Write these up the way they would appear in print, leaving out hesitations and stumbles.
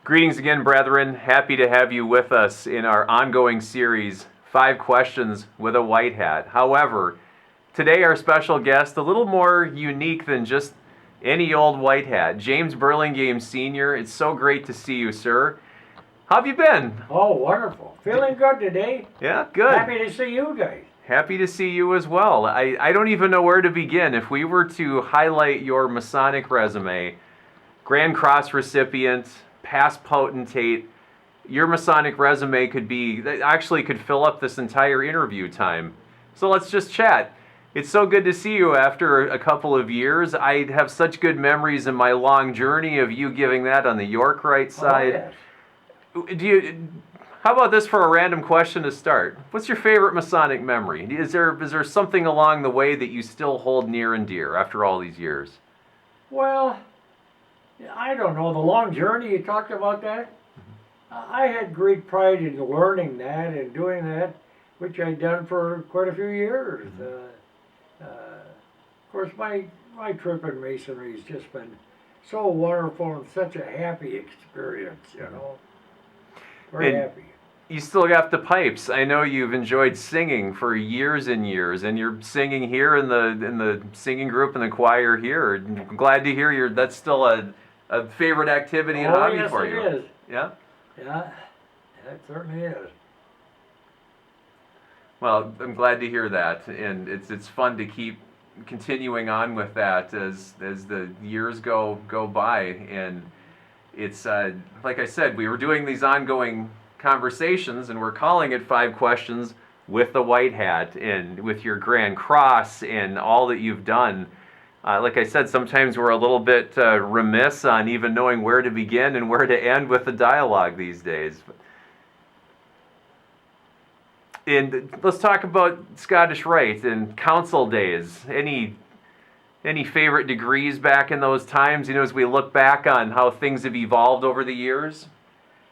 Greetings again, brethren. Happy to have you with us in our ongoing series, 5 Questions with a White Hat. However, today our special guest, a little more unique than just any old white hat, James Burlingame Sr. It's so great to see you, sir. How have you been? Oh, wonderful. Feeling good today. Yeah, good. Happy to see you guys. Happy to see you as well. I don't even know where to begin. If we were to highlight your Masonic resume, Grand Cross Recipient, past potentate, your Masonic resume could fill up this entire interview time. So let's just chat. It's so good to see you after a couple of years. I have such good memories in my long journey of you giving that on the York Rite side. Oh, yes. How about this for a random question to start? What's your favorite Masonic memory? Is there something along the way that you still hold near and dear after all these years? Well, I don't know. The long journey, you talked about that. I had great pride in learning that and doing that, which I'd done for quite a few years. Of course, my trip in Masonry has just been so wonderful and such a happy experience, you know. Very happy. You still got the pipes. I know you've enjoyed singing for years and years, and you're singing here in the singing group and the choir here. I'm glad to hear that's still a favorite activity and hobby for you. Oh, yes, it is. Yeah? Yeah, it certainly is. Well, I'm glad to hear that, and it's fun to keep continuing on with that as the years go by, and it's like I said, we were doing these ongoing conversations, and we're calling it 5 Questions with the White Hat, and with your Grand Cross and all that you've done. Like I said, sometimes we're a little bit remiss on even knowing where to begin and where to end with the dialogue these days. And let's talk about Scottish Rite and council days. Any favorite degrees back in those times, as we look back on how things have evolved over the years?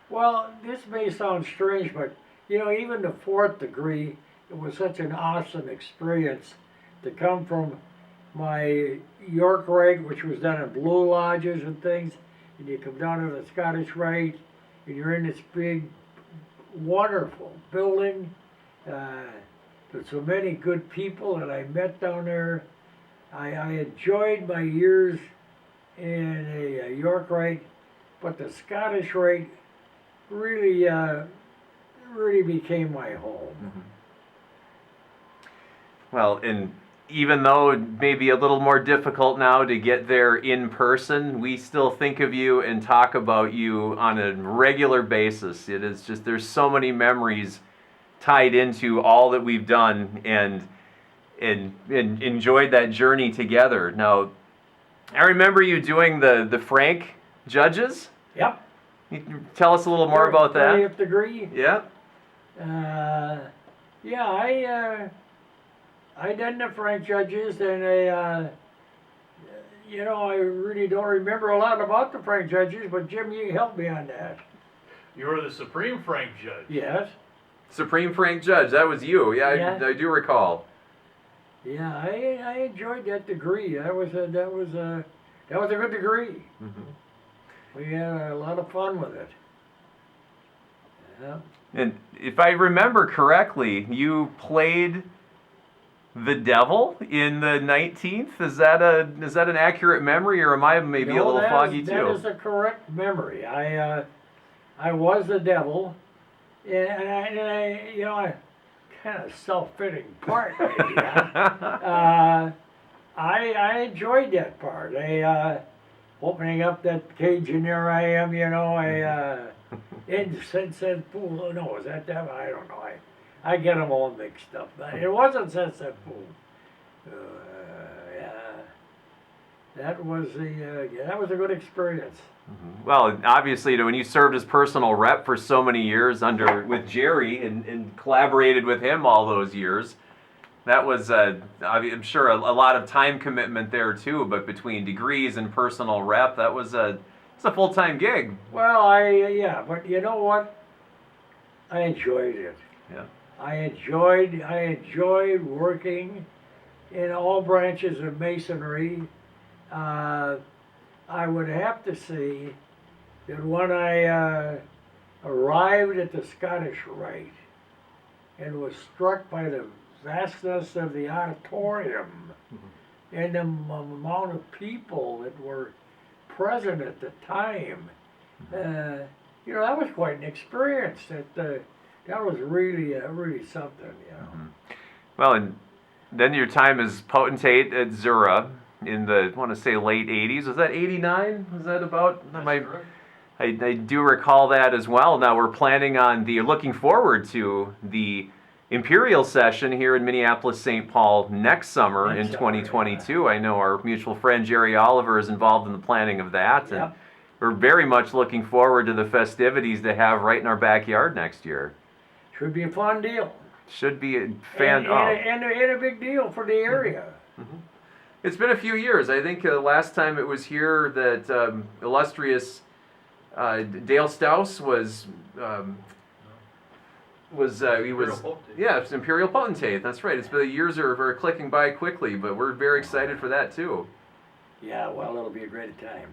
Well, this may sound strange, but even the 4th degree, it was such an awesome experience to come from my York Rite, which was done in blue lodges and things, and you come down to the Scottish Rite, and you're in this big, wonderful building. There's so many good people that I met down there. I enjoyed my years in a York Rite, but the Scottish Rite really became my home. Mm-hmm. Well, and even though it may be a little more difficult now to get there in person, we still think of you and talk about you on a regular basis. It is just, there's so many memories tied into all that we've done and enjoyed that journey together. Now, I remember you doing the Frank judges. Yep. You can tell us a little more about that. 30th degree. Yeah. Yeah, I done the Frank judges, and I really don't remember a lot about the Frank judges, but Jim, you helped me on that. You were the Supreme Frank Judge. Yes. Supreme Frank Judge, that was you. Yeah, Yeah. I do recall. Yeah, I enjoyed that degree. That was a good degree. Mm-hmm. We had a lot of fun with it. Yeah. And if I remember correctly, you played the devil in the 19th. Is that an accurate memory, or am I maybe a little foggy too? That is a correct memory. I was the devil, and I kind of self-fitting part. Maybe. I enjoyed that part. Opening up that cage, and there I am. Insensate fool. Oh, no, is that devil? I don't know. I get them all mixed up. It wasn't Sunset Fool. Yeah, that was a good experience. Mm-hmm. Well, obviously, when you served as personal rep for so many years with Jerry and collaborated with him all those years, that was I'm sure a lot of time commitment there too. But between degrees and personal rep, it's a full-time gig. Well, but you know what? I enjoyed it. Yeah. I enjoyed working in all branches of Masonry. I would have to say that when I arrived at the Scottish Rite and was struck by the vastness of the auditorium and the amount of people that were present at the time, you know, that was quite an experience. That was really, really something, you know. Well, and then your time as potentate at Zura in the, I want to say late 80s. Was that 89? Was that about? That's I, correct. I do recall that as well. Now we're planning on looking forward to the Imperial session here in Minneapolis, St. Paul next summer in Next summer, 2022. I know our mutual friend Jerry Oliver is involved in the planning of that. And Yep. we're very much looking forward to the festivities to have right in our backyard next year. Should be a fun deal. Should be a And a big deal for the area. It's been a few years. I think last time it was here that illustrious Dale Stouse was yeah, it's Imperial Potentate. That's right. The years are clicking by quickly, but we're very excited for that too. Yeah, well, it'll be a great time.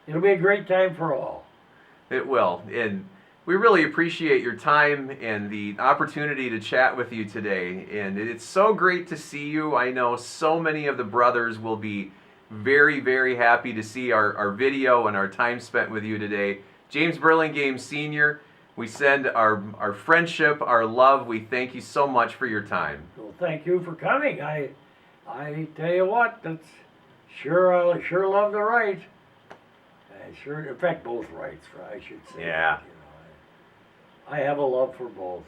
It'll be a great time for all. It will, and we really appreciate your time and the opportunity to chat with you today. And it's so great to see you. I know so many of the brothers will be very, very happy to see our video and our time spent with you today. James Burlingame Sr., we send our friendship, our love. We thank you so much for your time. Well, thank you for coming. I tell you what, I sure love the Rite. In fact, both rights, I should say. Yeah. You know, I have a love for both.